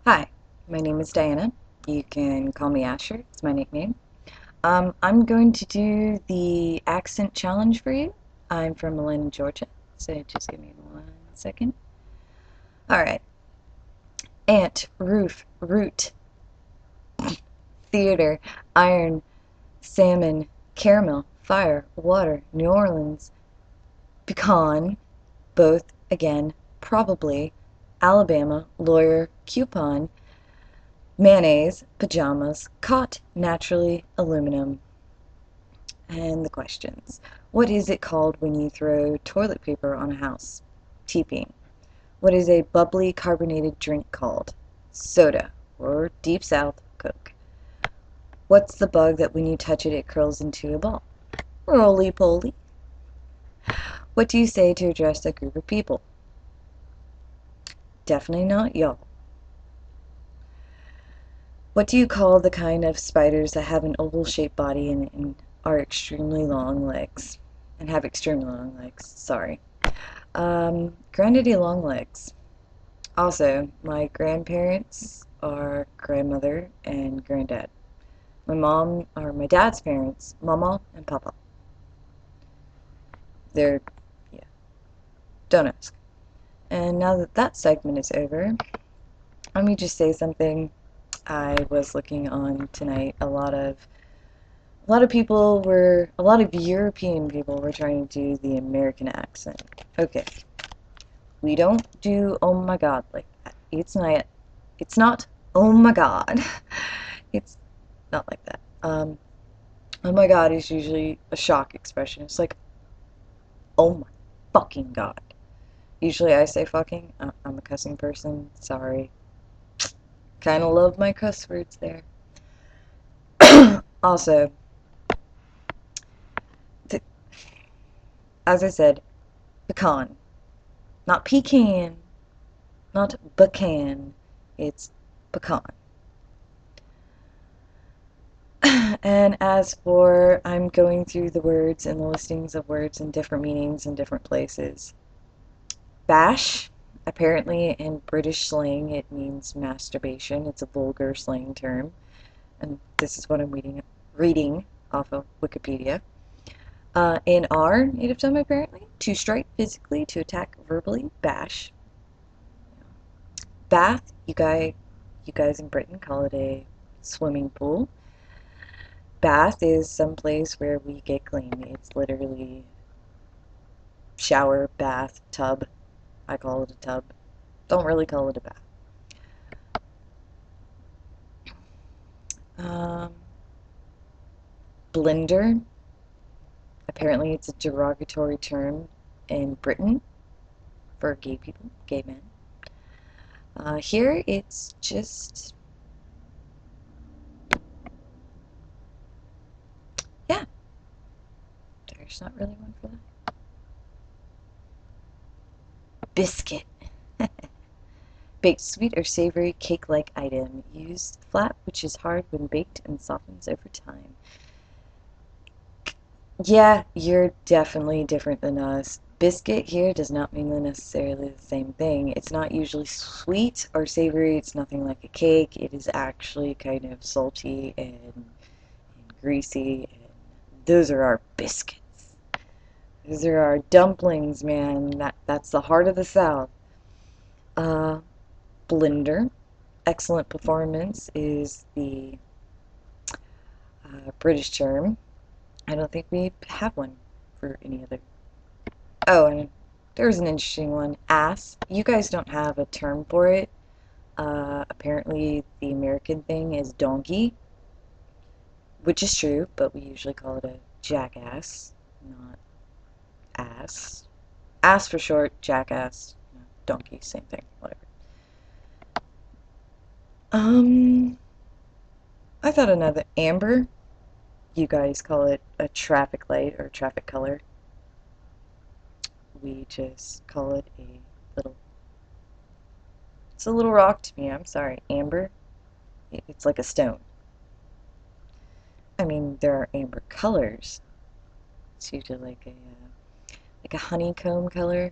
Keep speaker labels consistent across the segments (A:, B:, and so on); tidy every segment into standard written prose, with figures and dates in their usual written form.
A: Hi, my name is Diana. You can call me Asher, it's my nickname. I'm going to do the accent challenge for you. I'm from Atlanta, Georgia, so just give me 1 second. Alright. Ant, roof, root, theater, iron, salmon, caramel, fire, water, New Orleans, pecan, both, again, probably, Alabama, lawyer, coupon, mayonnaise, pajamas, caught, naturally, aluminum. And the questions. What is it called when you throw toilet paper on a house? TPing. What is a bubbly carbonated drink called? Soda, or Deep South Coke. What's the bug that when you touch it, it curls into a ball? Roly-poly. What do you say to address a group of people? Definitely not y'all. What do you call the kind of spiders that have an oval-shaped body and are extremely long legs? And have extremely long legs, sorry. Granddaddy Longlegs. Also, my grandparents are grandmother and granddad. My mom, or my dad's parents, mama and papa. They're, yeah, don't ask. And now that that segment is over, let me just say something. I was looking on tonight. A lot of European people were trying to do the American accent. Okay, we don't do oh my god like that. It's not oh my god. It's not like that. Oh my god is usually a shock expression. It's like, oh my fucking god. Usually I say fucking. I'm a cussing person. Sorry. Kind of love my cuss words there. Also, th as I said, pecan. Not pecan. Not pecan. It's pecan. And as for, I'm going through the words and the listings of words and different meanings in different places. Bash, apparently in British slang, it means masturbation. It's a vulgar slang term. And this is what I'm reading off of Wikipedia. In our native tongue, apparently, to strike physically, to attack verbally, bash. Bath, you guys in Britain call it a swimming pool. Bath is some place where we get clean. It's literally shower, bath, tub. I call it a tub. Don't really call it a bath. Um, Blender. Apparently, it's a derogatory term in Britain for gay people, gay men. Here, it's just, yeah, there's not really one for that. Biscuit. Baked sweet or savory cake-like item. Used flat, which is hard when baked and softens over time. Yeah, you're definitely different than us. Biscuit here does not mean necessarily the same thing. It's not usually sweet or savory. It's nothing like a cake. It is actually kind of salty and greasy. And those are our biscuits. Those are our dumplings, man. That's the heart of the South. Uh, Blender. Excellent performance is the British term. I don't think we have one for any other. Oh, and there's an interesting one. Ass. You guys don't have a term for it. Apparently, the American thing is donkey, which is true, but we usually call it a jackass, not ass. Ass for short, jackass, donkey, same thing, whatever. Um, I thought another amber. You guys call it a traffic light or traffic color. We just call it a little. It's a little rock to me. I'm sorry, amber. It's like a stone. I mean, there are amber colors. It's usually like a honeycomb color.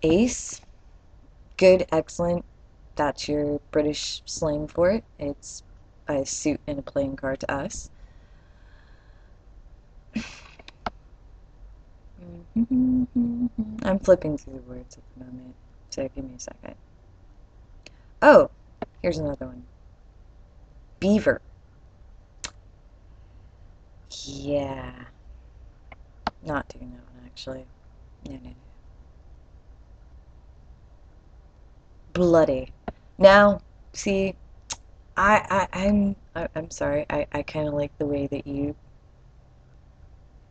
A: Ace. Good, excellent. That's your British slang for it. It's a suit and a playing card to us. I'm flipping through the words at the moment, so give me a second. Oh, here's another one. Beaver. Yeah. Not doing that one, actually. No. Bloody. Now, see, I'm sorry. I kind of like the way that you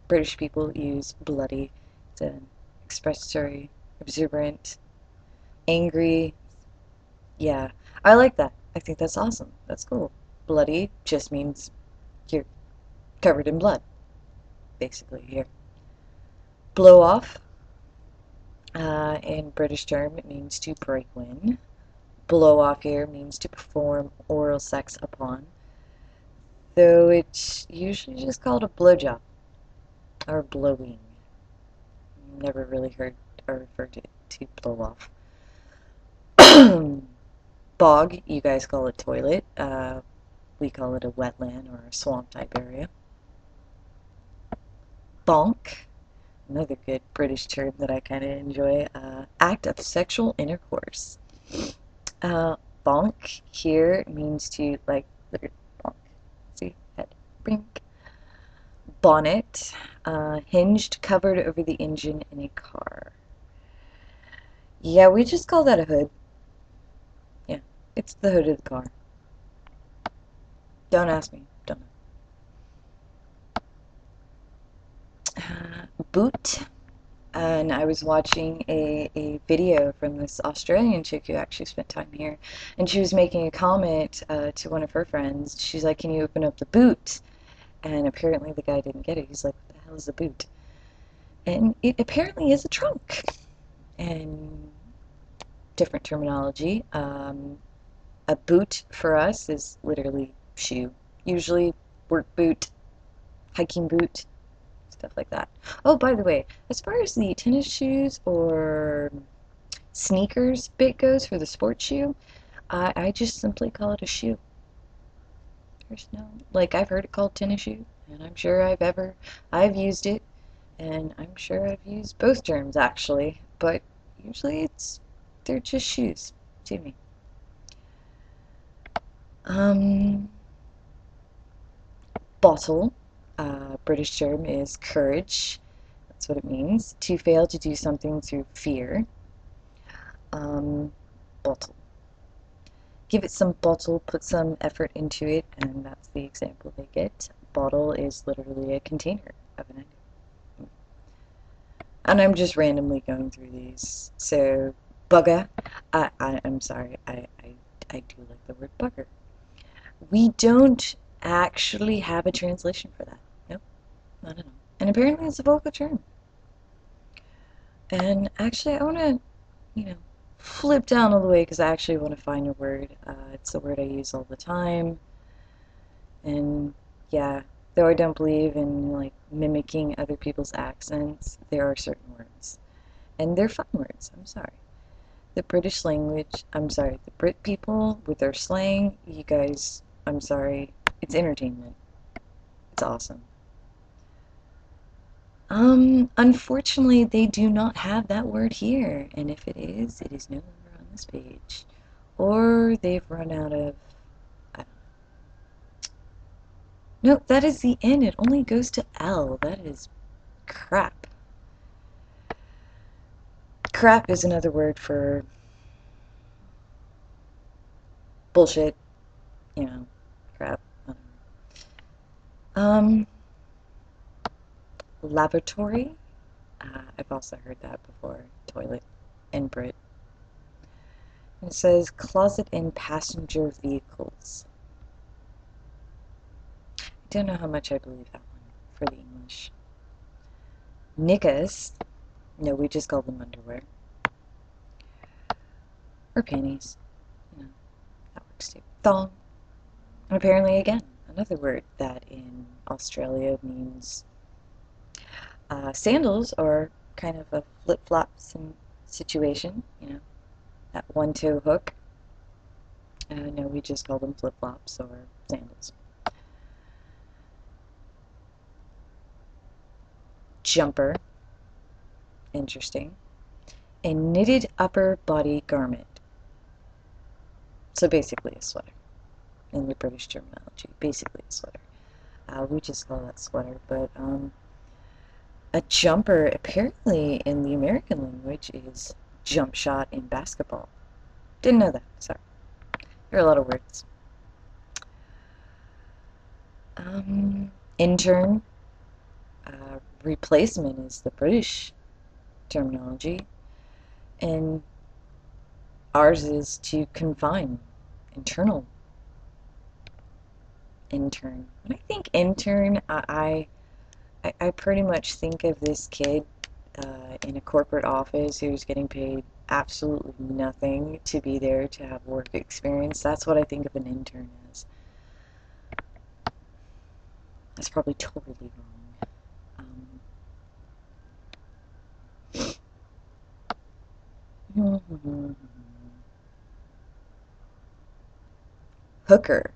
A: British people use bloody to express sorry, exuberant, angry. Yeah, I like that. I think that's awesome. That's cool. Bloody just means you're covered in blood, basically here. Blow off, in British term, it means to break wind. Blow off here means to perform oral sex upon, though it's usually just called a blowjob or blowing. Never really heard or referred to blow off. Bog, you guys call it toilet. We call it a wetland or a swamp type area. Bonk, another good British term that I kind of enjoy. Act of sexual intercourse. Bonk here means to, like, bonk. See, head, brink. Bonnet, hinged, covered over the engine in a car. Yeah, we just call that a hood. Yeah, it's the hood of the car. Don't ask me. Don't know. Boot. And I was watching a video from this Australian chick who actually spent time here, and she was making a comment to one of her friends. She's like, "Can you open up the boot?" And apparently the guy didn't get it. He's like, "What the hell is a boot?" And it apparently is a trunk. And different terminology. A boot for us is literally shoe. Usually work boot, hiking boot, stuff like that. Oh, by the way, as far as the tennis shoes or sneakers bit goes for the sports shoe, I just simply call it a shoe. There's no, like, I've heard it called tennis shoe, and I'm sure I've used it, and I'm sure I've used both terms actually, but usually they're just shoes to me. Um, Bottle, British term is courage. That's what it means. To fail to do something through fear. Um, Bottle. Give it some bottle, put some effort into it, and that's the example they get. Bottle is literally a container of an item. And I'm just randomly going through these. So, bugger. I'm sorry, I do like the word bugger. We don't actually have a translation for that. Nope, not at all. And apparently it's a vocal term. And actually, I want to, flip down all the way because I actually want to find a word. It's a word I use all the time. And yeah, though I don't believe in like mimicking other people's accents, there are certain words. And they're fun words, I'm sorry. The British language, I'm sorry, the Brit people with their slang, you guys, I'm sorry, it's entertainment. It's awesome. Unfortunately, they do not have that word here, and if it is no longer on this page. Or they've run out of, I don't know. No, that is the end. It only goes to L. That is crap. Crap is another word for bullshit, crap. I don't know. Lavatory. I've also heard that before. Toilet in Brit. It says closet in passenger vehicles. I don't know how much I believe that one for the English. Knickers. No, we just call them underwear. Or panties. That works too. Thong. And apparently, again, another word that in Australia means sandals are kind of a flip-flop situation, That one-toe hook. No, we just call them flip-flops or sandals. Jumper. Interesting. A knitted upper body garment. So basically a sweater in the British terminology. Basically a sweater. We just call that sweater, but a jumper apparently in the American language is jump shot in basketball. Didn't know that, sorry. There are a lot of words. Intern, replacement is the British terminology, and ours is to confine, internal. Intern. When I think intern, I pretty much think of this kid in a corporate office who's getting paid absolutely nothing to be there to have work experience. That's what I think of an intern as. That's probably totally wrong. Hooker.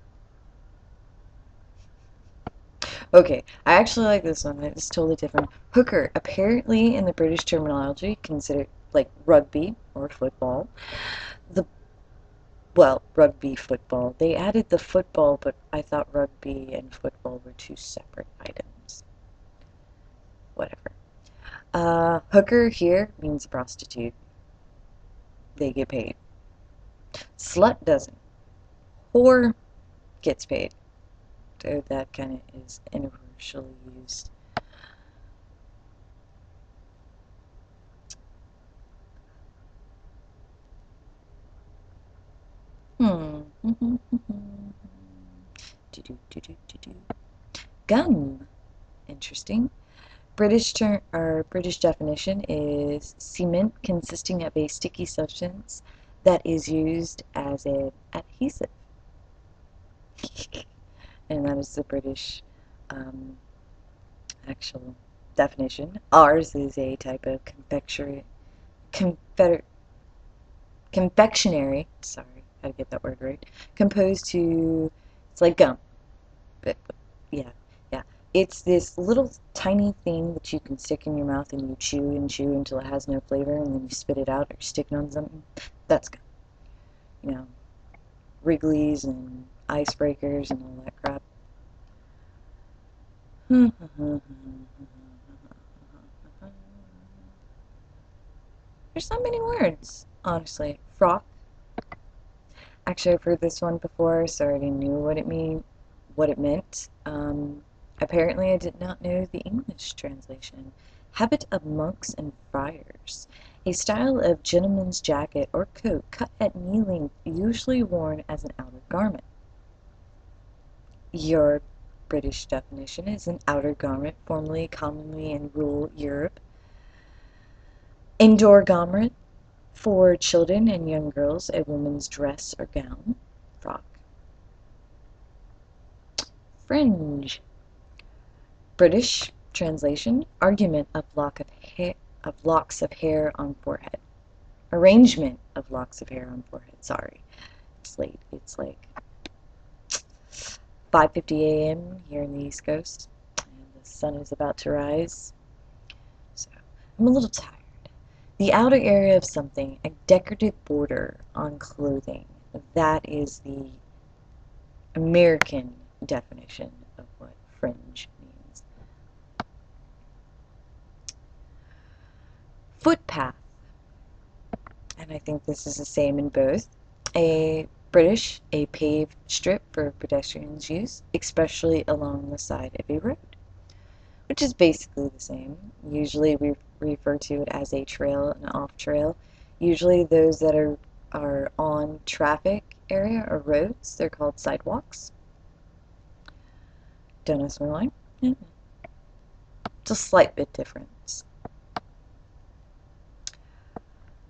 A: Okay, I actually like this one. It's totally different. Hooker, apparently in the British terminology, considered like rugby or football. Well, rugby, football. They added the football, but I thought rugby and football were two separate items. Whatever. Hooker here means prostitute. They get paid. Slut doesn't. Whore gets paid. So that kind of is universally used. Gum. Interesting. British term or British definition is cement consisting of a sticky substance that is used as an adhesive. And that is the British actual definition. Ours is a type of confectionery, sorry, how to get that word right, composed to, it's like gum, but yeah, yeah. It's this little tiny thing that you can stick in your mouth and you chew and chew until it has no flavor and then you spit it out or stick it on something. That's gum. You know, Wrigley's and icebreakers and all that crap. There's not many words, honestly. Frock. Actually, I've heard this one before, so I already knew what it meant. Apparently, I did not know the English translation. Habit of monks and friars. A style of gentleman's jacket or coat cut at knee length, usually worn as an outer garment. Your British definition is an outer garment, formerly commonly in rural Europe. Indoor garment for children and young girls, a woman's dress or gown, frock. Fringe. British translation, argument of locks of hair on forehead. Arrangement of locks of hair on forehead. Sorry, it's late. It's like 5:50 a.m. here in the East Coast, and the sun is about to rise. So I'm a little tired. The outer area of something, a decorative border on clothing. That is the American definition of what fringe means. Footpath, and I think this is the same in both. A paved strip for pedestrians' use, especially along the side of a road, which is basically the same. Usually we refer to it as a trail, an off trail. Usually those that are on traffic area or roads, they're called sidewalks. Don't ask me why. It's a slight bit difference.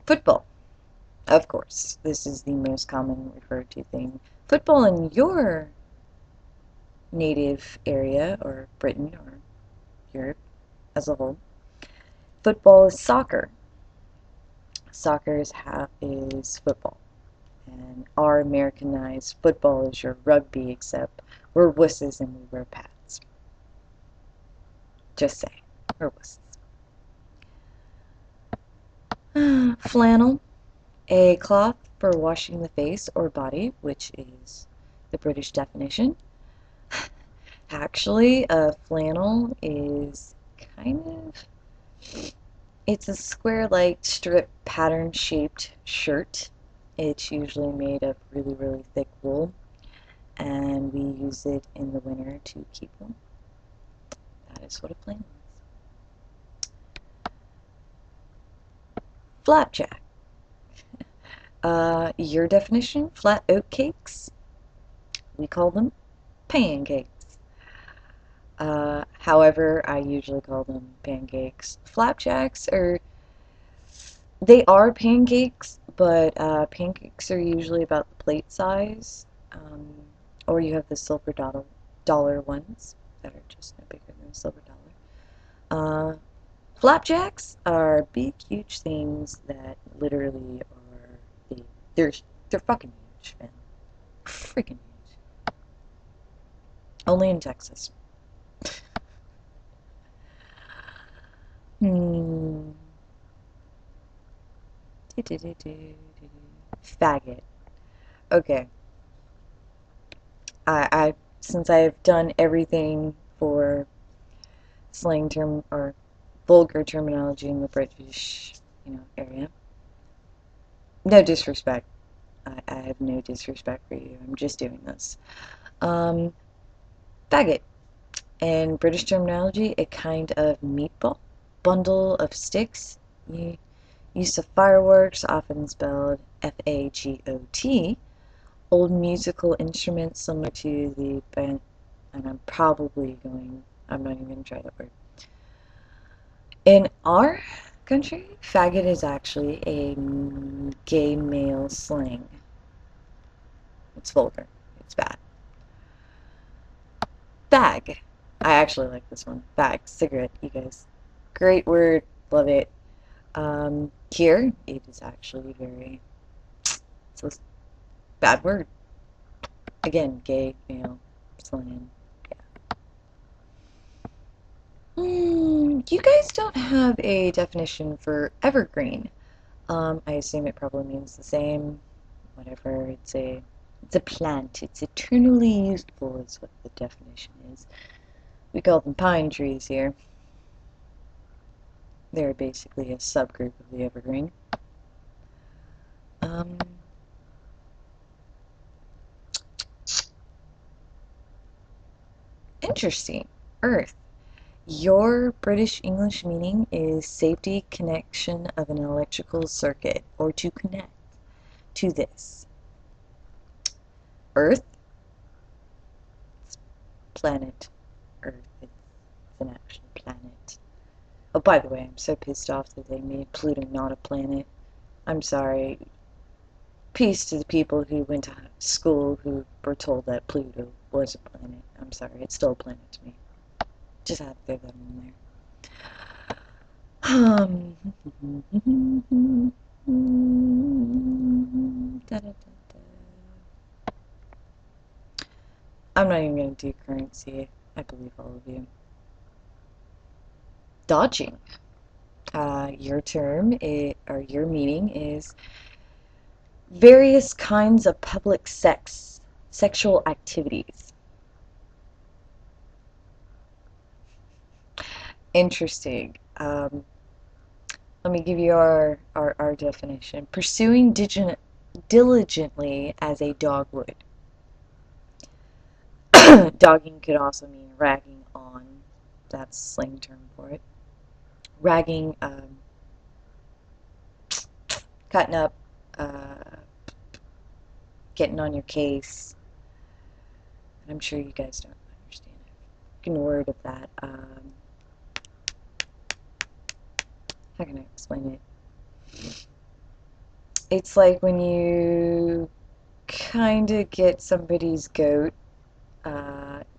A: Football. Of course, this is the most common referred to thing. Football in your native area, or Britain, or Europe as a whole. Football is soccer. Soccer is football. And our Americanized football is your rugby, except we're wusses and we wear pads. Just say, we're wusses. Flannel, a cloth for washing the face or body, which is the British definition. Actually, a flannel is kind of, it's a square-like strip pattern-shaped shirt. It's usually made of really, really thick wool, and we use it in the winter to keep warm. That is what a flannel is. Flapjack. Your definition, flat oat cakes. We call them pancakes. However, I usually call them pancakes. Flapjacks they are pancakes, but pancakes are usually about the plate size. Or you have the silver dollar ones that are just no bigger than a silver dollar. Flapjacks are big, huge things that literally are they're fucking huge, man. Freaking huge. Only in Texas. Hmm. Faggot. Okay. Since I've done everything for slang term or vulgar terminology in the British, area. No disrespect. I have no disrespect for you. I'm just doing this. Um, Faggot. In British terminology, a kind of meatball, bundle of sticks, use of fireworks, often spelled F-A-G-O-T, old musical instruments similar to the band, and I'm not even going to try that word. In our country, faggot is actually a gay male slang. It's vulgar. It's bad. Fag. I actually like this one. Fag. Cigarette, you guys. Great word. Love it. Here, it is actually it's a bad word. Again, gay, male, slang. Yeah. You guys don't have a definition for evergreen. I assume it probably means the same. Whatever. It's a plant. It's eternally useful is what the definition is. We call them pine trees here. They're basically a subgroup of the evergreen. Interesting. Earth. Your British English meaning is safety connection of an electrical circuit, or to connect to this. Earth. It's planet Earth. It's an actual planet. Oh, by the way, I'm so pissed off that they made Pluto not a planet. I'm sorry. Peace to the people who went to school who were told that Pluto was a planet. I'm sorry, it's still a planet to me. Just had to throw that in there. I'm not even going to do currency. I believe all of you. Dodging. Your term, or your meaning is various kinds of public sexual activities. Interesting. Let me give you our definition. Pursuing diligently as a dog would. Dogging could also mean ragging on. That's a slang term for it. Ragging, cutting up, getting on your case. I'm sure you guys don't understand it. Fucking word of that. How can I explain it? It's like when you kind of get somebody's goat.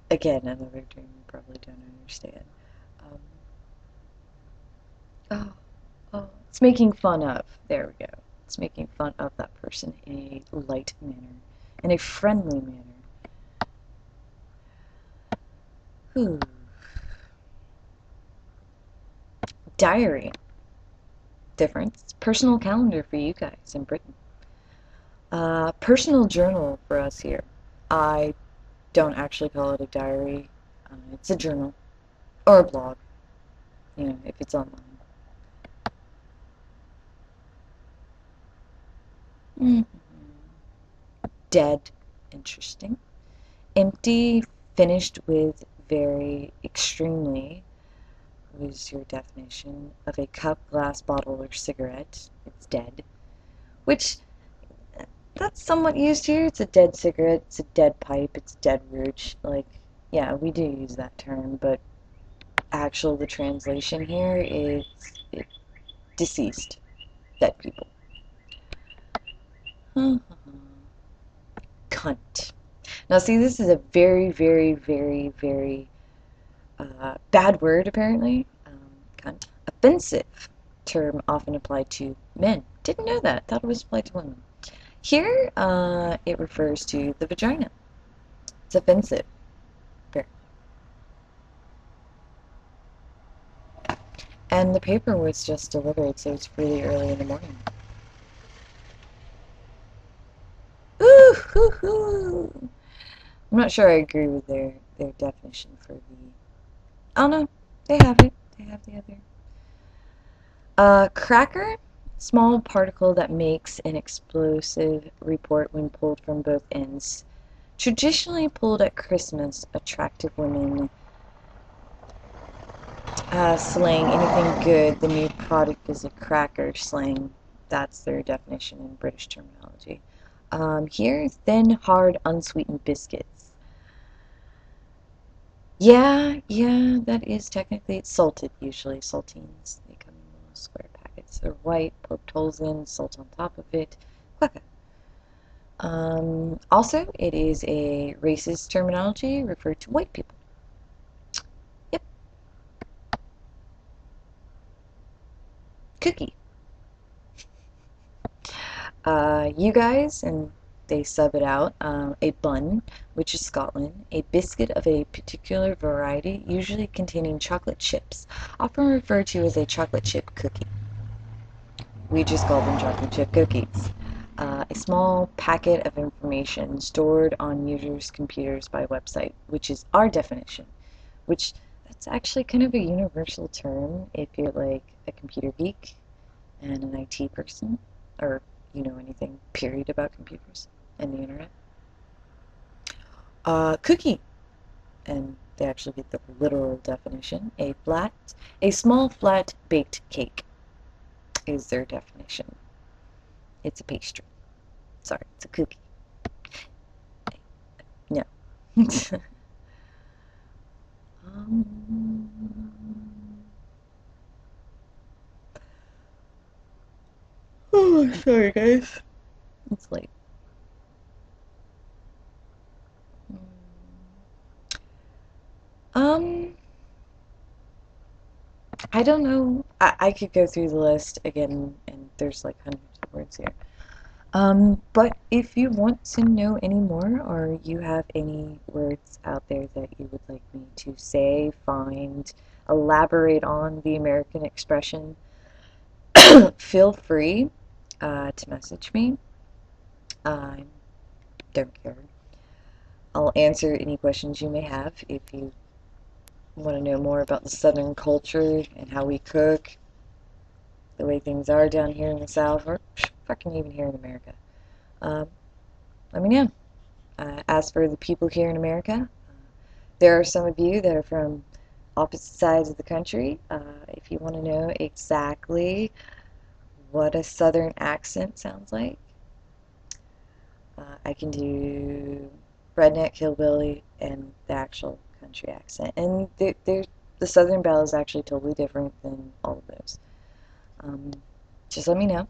A: Again, another term you probably don't understand. Um, oh, It's making fun of. There we go. It's making fun of that person in a light manner, in a friendly manner. Whew. Diary. Difference. Personal calendar for you guys in Britain. Personal journal for us here. I don't actually call it a diary. It's a journal or a blog, if it's online. Mm-hmm. Dead. Interesting. Empty, finished with very, extremely, was your definition of a cup, glass, bottle, or cigarette. It's dead. Which, that's somewhat used here. It's a dead cigarette, it's a dead pipe, it's a dead roach. Like, yeah, we do use that term, but the translation here is deceased, dead people. Cunt. Now, see, this is a very, very, very, very bad word, apparently. Cunt. Offensive term often applied to men. Didn't know that. Thought it was applied to women. Here, it refers to the vagina. It's offensive. Very. And the paper was just delivered, so it's really early in the morning. Ooh, hoo, hoo. I'm not sure I agree with their definition for the... Oh no, they have it. They have the other. Cracker, small particle that makes an explosive report when pulled from both ends. Traditionally pulled at Christmas, attractive women slang anything good. The new product is a cracker slang. That's their definition in British terminology. Here, thin, hard, unsweetened biscuits. Yeah, that is technically, it's salted usually, saltines. They come in little square packets. They're white, poked holes in, salt on top of it. Quacka. Also, it is a racist terminology referred to white people. Yep. Cookie. You guys, and they sub it out, a bun, which is Scotland, a biscuit of a particular variety, usually containing chocolate chips, often referred to as a chocolate chip cookie. We just call them chocolate chip cookies. A small packet of information stored on users' computers by website, which is our definition, which that's actually kind of a universal term if you're like a computer geek and an IT person, or you know anything, period, about computers and the internet. Cookie, and they actually get the literal definition. A small flat baked cake is their definition. It's a pastry. Sorry, it's a cookie. No. Oh, sorry guys. It's late. Um, I don't know. I could go through the list again, and there's like hundreds of words here. But if you want to know any more, or you have any words out there that you would like me to say, find, elaborate on the American expression, feel free to message me. I don't care. I'll answer any questions you may have if you want to know more about the Southern culture and how we cook, the way things are down here in the South, or fucking even here in America. Let me know. As for the people here in America, there are some of you that are from opposite sides of the country. If you want to know exactly what a Southern accent sounds like, I can do redneck, hillbilly, and the actual country accent. And the Southern Belle is actually totally different than all of those. Just let me know.